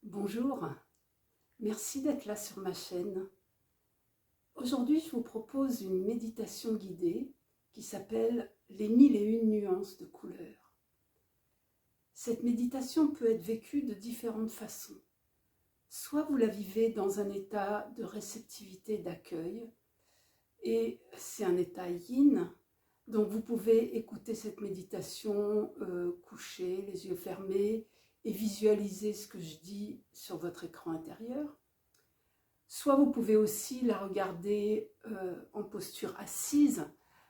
Bonjour, merci d'être là sur ma chaîne. Aujourd'hui, je vous propose une méditation guidée qui s'appelle « Les 1001 nuances de couleurs ». Cette méditation peut être vécue de différentes façons. Soit vous la vivez dans un état de réceptivité, d'accueil, et c'est un état yin, donc vous pouvez écouter cette méditation couché, les yeux fermés, et visualiser ce que je dis sur votre écran intérieur. Soit vous pouvez aussi la regarder en posture assise,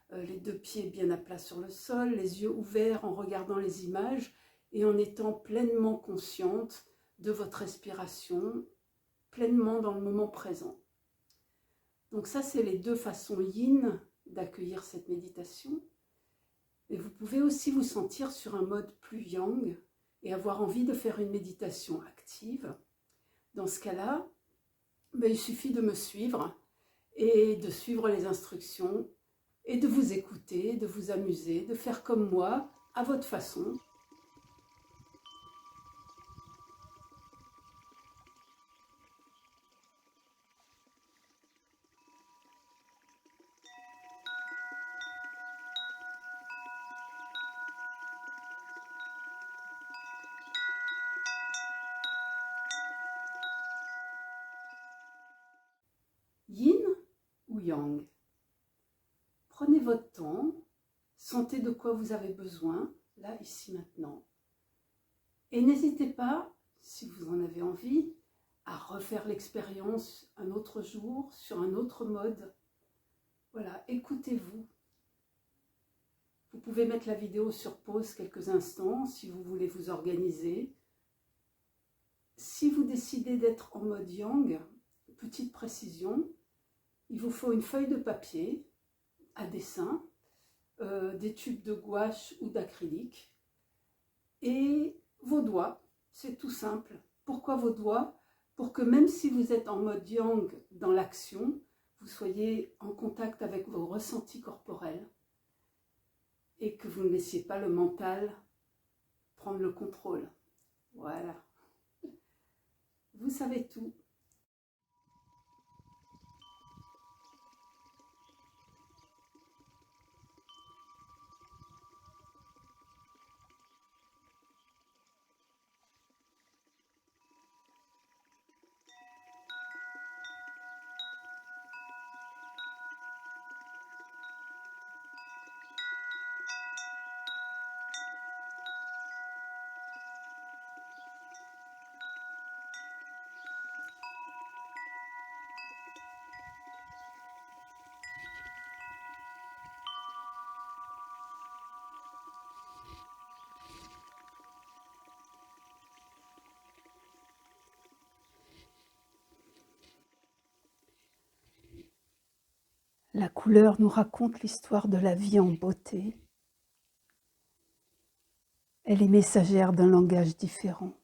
les deux pieds bien à plat sur le sol, les yeux ouverts en regardant les images et en étant pleinement consciente de votre respiration, pleinement dans le moment présent. Donc ça, c'est les deux façons yin d'accueillir cette méditation. Et vous pouvez aussi vous sentir sur un mode plus yang et avoir envie de faire une méditation active. Dans ce cas-là, il suffit de me suivre et de suivre les instructions et de vous écouter, de vous amuser, de faire comme moi, à votre façon. Yin ou yang? Prenez votre temps, sentez de quoi vous avez besoin, là, ici, maintenant. Et n'hésitez pas, si vous en avez envie, à refaire l'expérience un autre jour, sur un autre mode. Voilà, écoutez-vous. Vous pouvez mettre la vidéo sur pause quelques instants si vous voulez vous organiser. Si vous décidez d'être en mode yang, petite précision, il vous faut une feuille de papier à dessin, des tubes de gouache ou d'acrylique et vos doigts, c'est tout simple. Pourquoi vos doigts? Pour que même si vous êtes en mode yang dans l'action, vous soyez en contact avec vos ressentis corporels et que vous ne laissiez pas le mental prendre le contrôle. Voilà. Vous savez tout. La couleur nous raconte l'histoire de la vie en beauté. Elle est messagère d'un langage différent.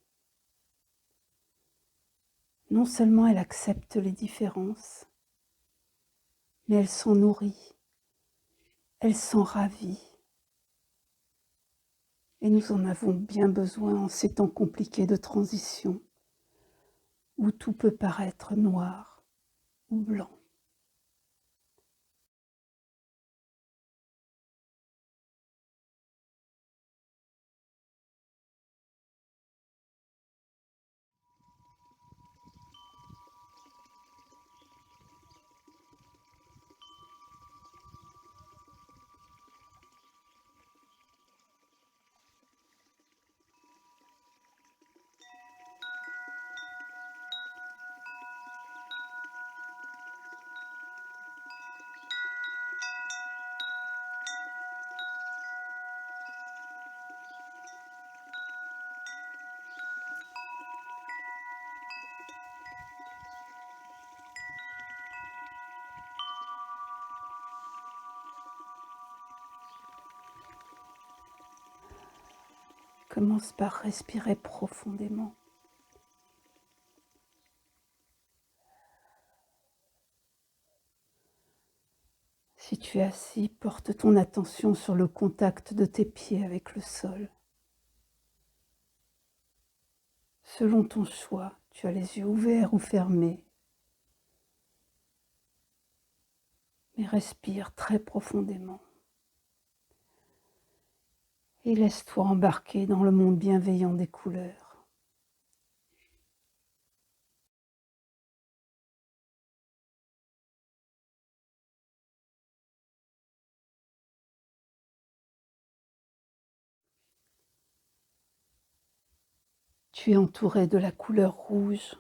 Non seulement elle accepte les différences, mais elle s'en nourrit, elle s'en ravit. Et nous en avons bien besoin en ces temps compliqués de transition, où tout peut paraître noir ou blanc. Commence par respirer profondément. Si tu es assis, porte ton attention sur le contact de tes pieds avec le sol. Selon ton choix, Tu as les yeux ouverts ou fermés. Mais respire très profondément. Et laisse-toi embarquer dans le monde bienveillant des couleurs. Tu es entouré de la couleur rouge,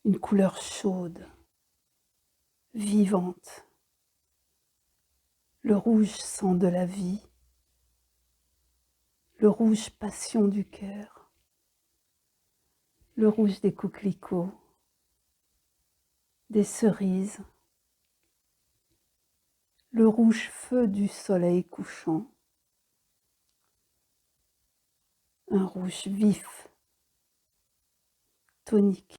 une couleur chaude, vivante. Le rouge sang de la vie, le rouge passion du cœur, le rouge des coquelicots, des cerises, le rouge feu du soleil couchant, un rouge vif, tonique.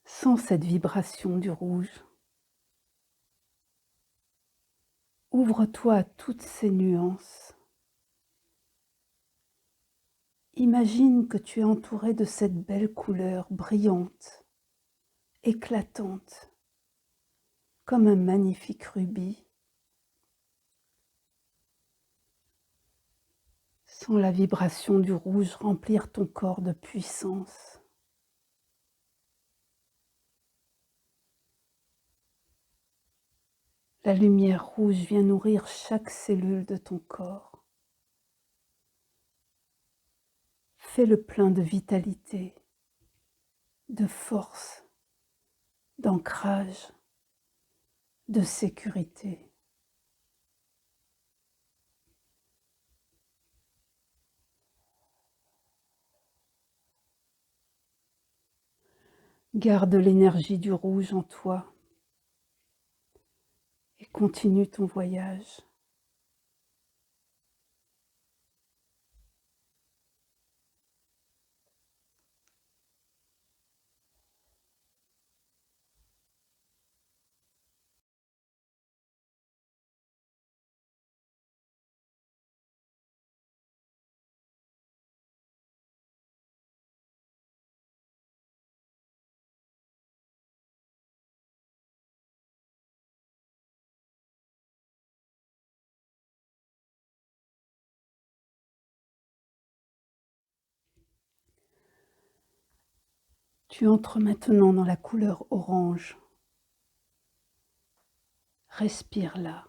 Sens cette vibration du rouge. Ouvre-toi à toutes ces nuances. Imagine que tu es entouré de cette belle couleur brillante, éclatante, comme un magnifique rubis. Sens la vibration du rouge remplir ton corps de puissance. La lumière rouge vient nourrir chaque cellule de ton corps. Fais le plein de vitalité, de force, d'ancrage, de sécurité. Garde l'énergie du rouge en toi et continue ton voyage. Tu entres maintenant dans la couleur orange. Respire là.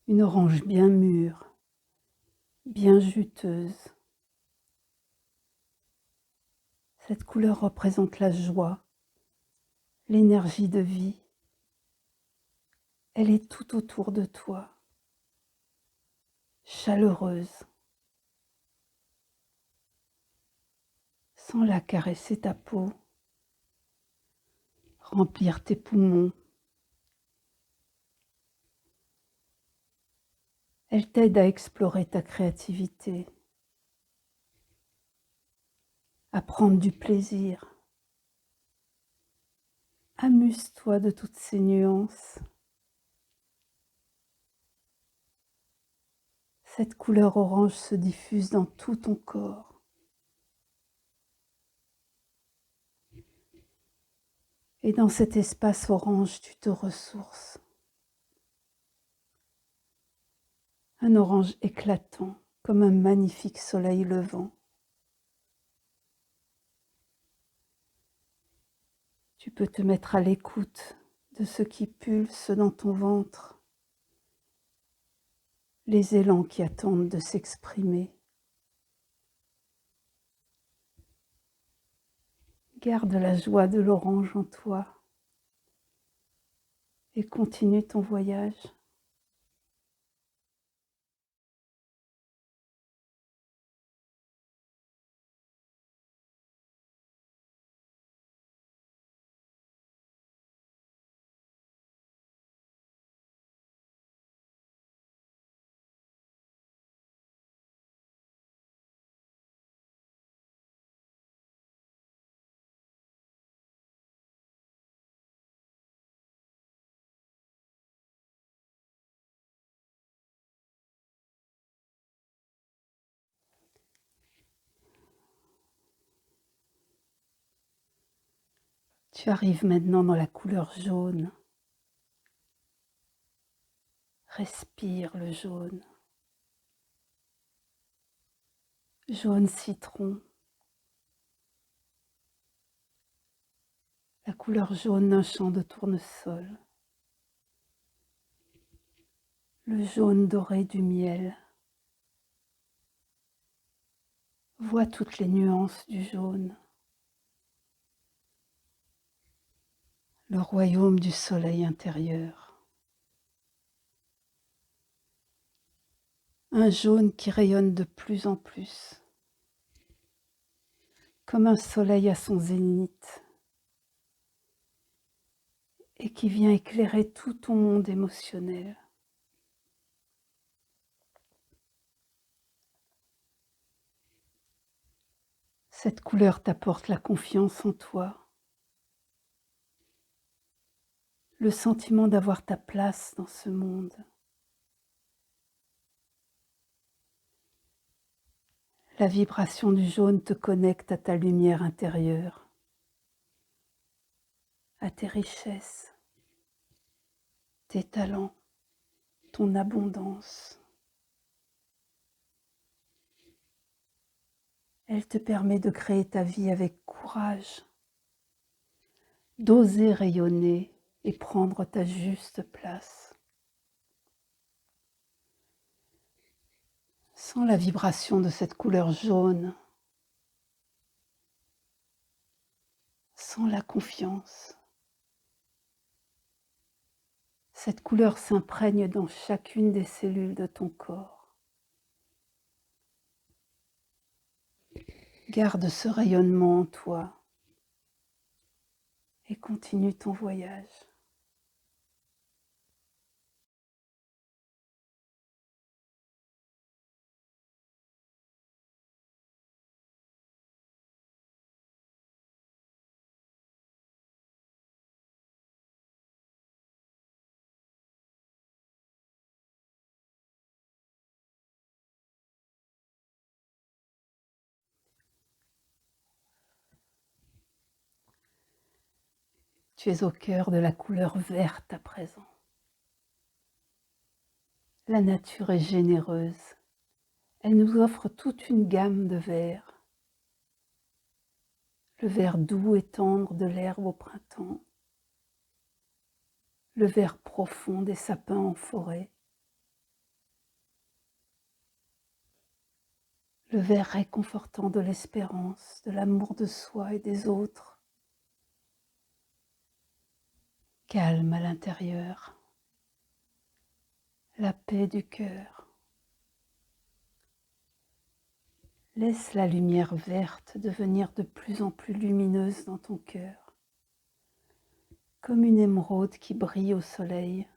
Une orange bien mûre, bien juteuse. Cette couleur représente la joie, l'énergie de vie. Elle est tout autour de toi, chaleureuse. Sens-la caresser ta peau, remplir tes poumons. Elle t'aide à explorer ta créativité, à prendre du plaisir. Amuse-toi de toutes ces nuances. Cette couleur orange se diffuse dans tout ton corps. Et dans cet espace orange, tu te ressources. Un orange éclatant, comme un magnifique soleil levant. Tu peux te mettre à l'écoute de ce qui pulse dans ton ventre, les élans qui attendent de s'exprimer. Garde la joie de l'orange en toi et continue ton voyage. Tu arrives maintenant dans la couleur jaune. Respire le jaune. Jaune citron. La couleur jaune d'un champ de tournesol. Le jaune doré du miel. Vois toutes les nuances du jaune. Le royaume du soleil intérieur. Un jaune qui rayonne de plus en plus, comme un soleil à son zénith, et qui vient éclairer tout ton monde émotionnel. Cette couleur t'apporte la confiance en toi, le sentiment d'avoir ta place dans ce monde. La vibration du jaune te connecte à ta lumière intérieure, à tes richesses, tes talents, ton abondance. Elle te permet de créer ta vie avec courage, d'oser rayonner et prendre ta juste place. Sens la vibration de cette couleur jaune. Sens la confiance. Cette couleur s'imprègne dans chacune des cellules de ton corps. Garde ce rayonnement en toi et continue ton voyage. Tu es au cœur de la couleur verte à présent. La nature est généreuse. Elle nous offre toute une gamme de verts. Le vert doux et tendre de l'herbe au printemps. Le vert profond des sapins en forêt. Le vert réconfortant de l'espérance, de l'amour de soi et des autres. Calme à l'intérieur. La paix du cœur. Laisse la lumière verte devenir de plus en plus lumineuse dans ton cœur, comme une émeraude qui brille au soleil.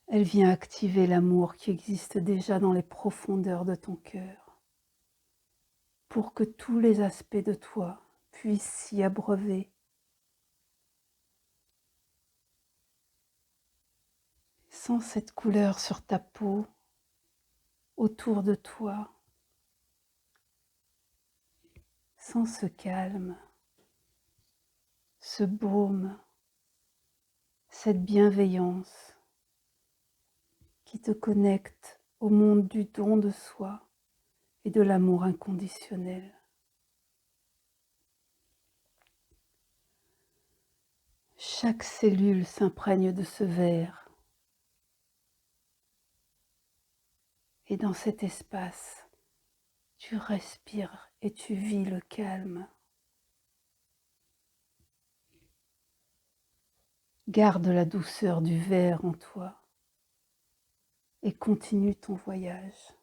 Elle vient activer l'amour qui existe déjà dans les profondeurs de ton cœur, pour que tous les aspects de toi puissent s'y abreuver. Sens cette couleur sur ta peau, autour de toi. Sens ce calme, ce baume, cette bienveillance qui te connecte au monde du don de soi et de l'amour inconditionnel. Chaque cellule s'imprègne de ce vert. Et dans cet espace, tu respires et tu vis le calme. Garde la douceur du vert en toi et continue ton voyage.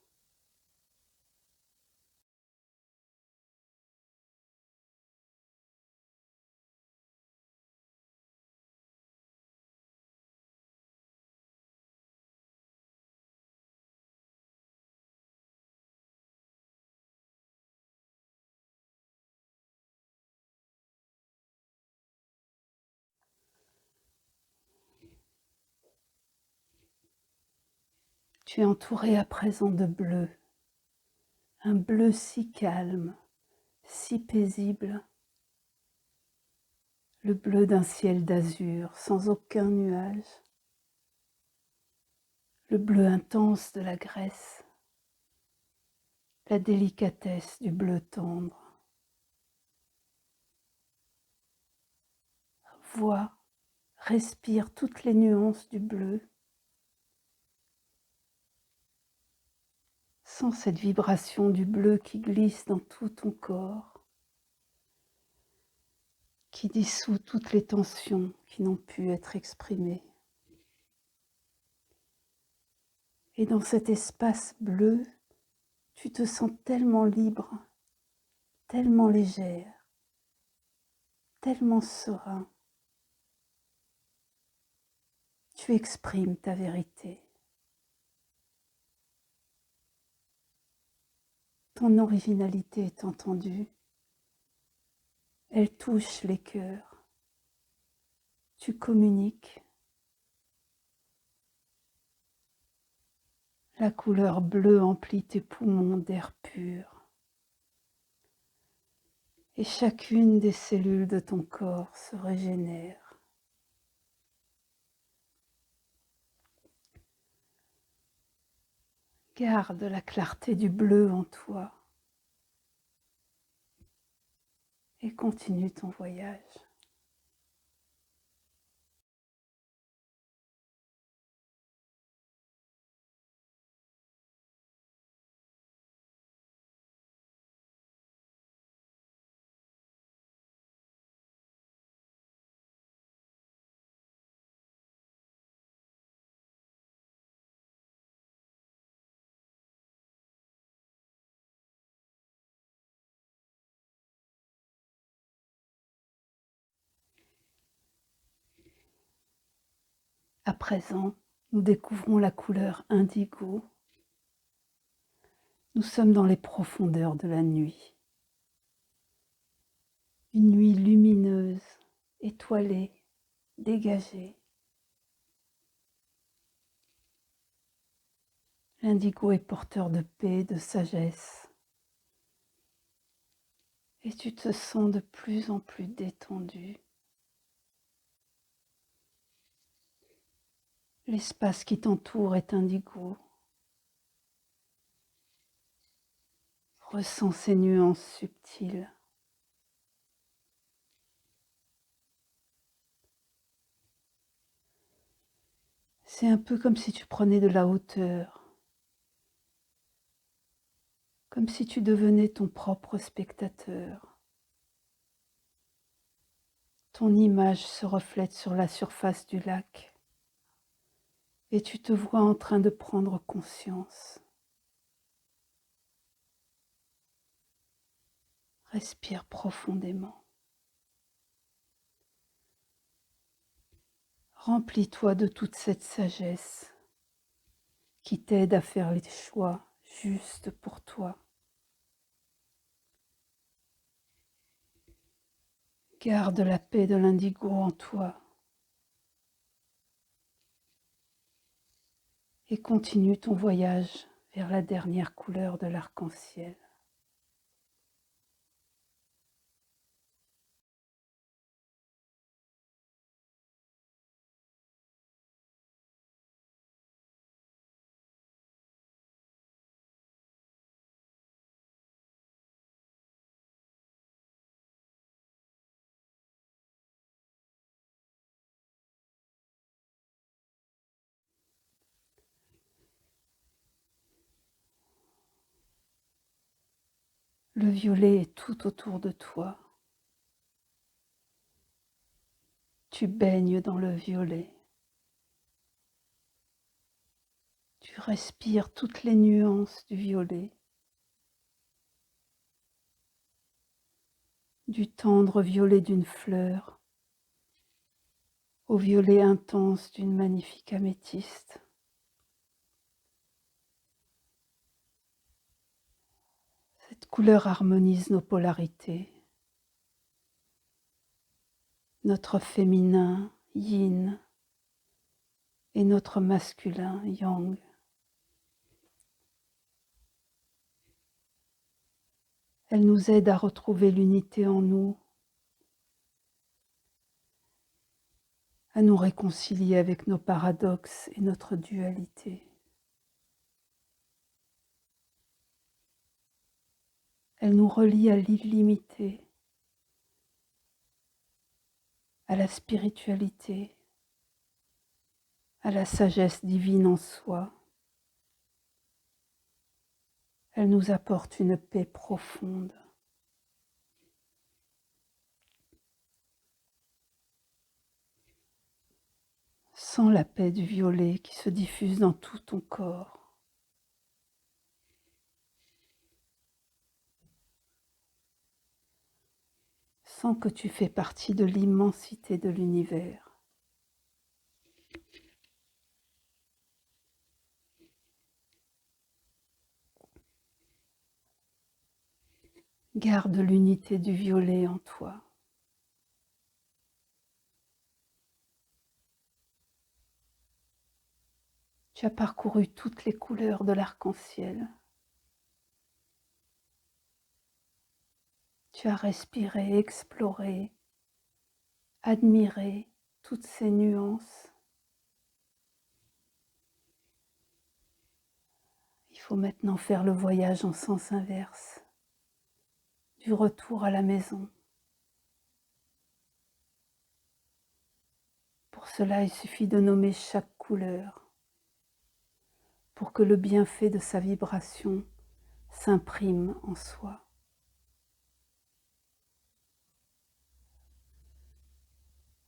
Tu es entouré à présent de bleu, un bleu si calme, si paisible, le bleu d'un ciel d'azur sans aucun nuage, le bleu intense de la Grèce, la délicatesse du bleu tendre. Vois, respire toutes les nuances du bleu, sens cette vibration du bleu qui glisse dans tout ton corps, qui dissout toutes les tensions qui n'ont pu être exprimées. Et dans cet espace bleu, tu te sens tellement libre, tellement légère, tellement serein. Tu exprimes ta vérité. Ton originalité est entendue. Elle touche les cœurs. Tu communiques. La couleur bleue emplit tes poumons d'air pur. Et chacune des cellules de ton corps se régénère. Garde la clarté du bleu en toi et continue ton voyage. À présent, nous découvrons la couleur indigo. Nous sommes dans les profondeurs de la nuit. Une nuit lumineuse, étoilée, dégagée. L'indigo est porteur de paix, de sagesse. Et tu te sens de plus en plus détendu. L'espace qui t'entoure est indigo. Ressens ces nuances subtiles. C'est un peu comme si tu prenais de la hauteur, comme si tu devenais ton propre spectateur. Ton image se reflète sur la surface du lac et tu te vois en train de prendre conscience. Respire profondément. Remplis-toi de toute cette sagesse qui t'aide à faire les choix justes pour toi. Garde la paix de l'indigo en toi et continue ton voyage vers la dernière couleur de l'arc-en-ciel. Le violet est tout autour de toi. Tu baignes dans le violet. Tu respires toutes les nuances du violet. Du tendre violet d'une fleur au violet intense d'une magnifique améthyste. Cette couleur harmonise nos polarités. Notre féminin, yin, et notre masculin, yang. Elle nous aide à retrouver l'unité en nous, à nous réconcilier avec nos paradoxes et notre dualité. Elle nous relie à l'illimité, à la spiritualité, à la sagesse divine en soi. Elle nous apporte une paix profonde. Sens la paix du violet qui se diffuse dans tout ton corps. Sens que tu fais partie de l'immensité de l'univers. Garde l'unité du violet en toi. Tu as parcouru toutes les couleurs de l'arc-en-ciel. Tu as respiré, exploré, admiré toutes ces nuances. Il faut maintenant faire le voyage en sens inverse, du retour à la maison. Pour cela, il suffit de nommer chaque couleur pour que le bienfait de sa vibration s'imprime en soi.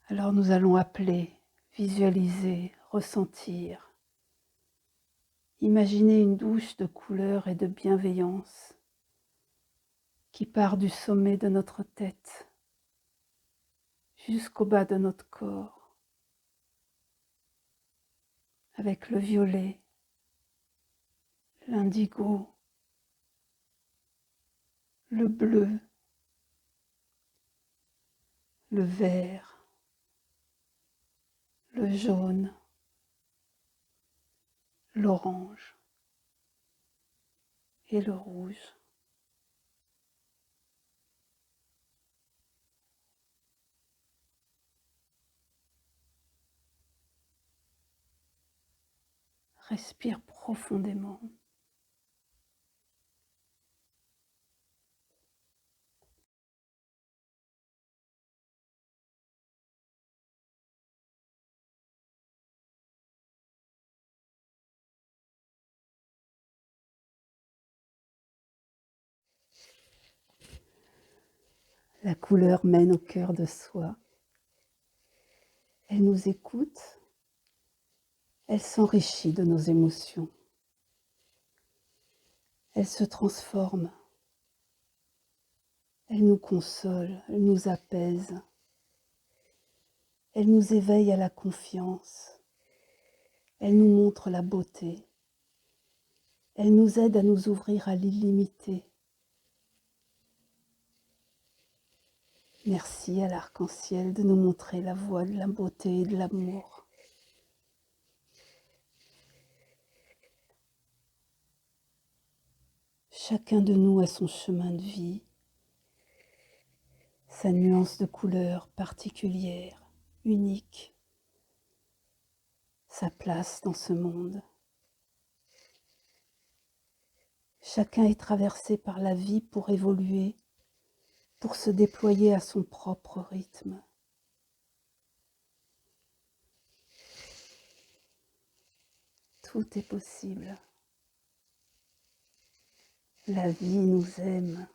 Alors nous allons appeler, visualiser, ressentir, imaginer une douche de couleur et de bienveillance qui part du sommet de notre tête jusqu'au bas de notre corps, avec le violet, l'indigo, le bleu, le vert, le jaune, l'orange et le rouge. Respire profondément. La couleur mène au cœur de soi. Elle nous écoute, elle s'enrichit de nos émotions. Elle se transforme, elle nous console, elle nous apaise, elle nous éveille à la confiance, elle nous montre la beauté, elle nous aide à nous ouvrir à l'illimité. Merci à l'arc-en-ciel de nous montrer la voie de la beauté et de l'amour. Chacun de nous a son chemin de vie, sa nuance de couleur particulière, unique, sa place dans ce monde. Chacun est traversé par la vie pour évoluer, pour se déployer à son propre rythme. Tout est possible. La vie nous aime.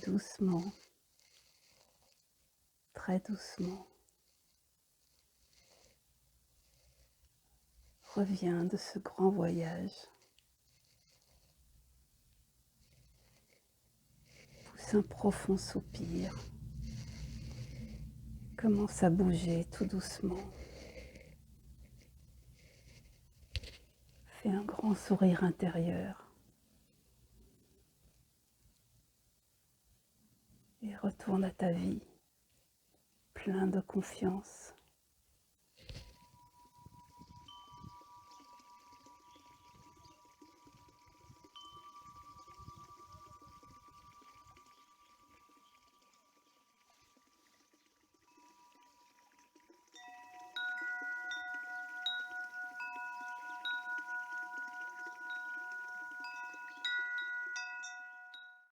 Doucement, très doucement, reviens de ce grand voyage. Pousse un profond soupir. Commence à bouger tout doucement. Fais un grand sourire intérieur. Et retourne à ta vie, plein de confiance.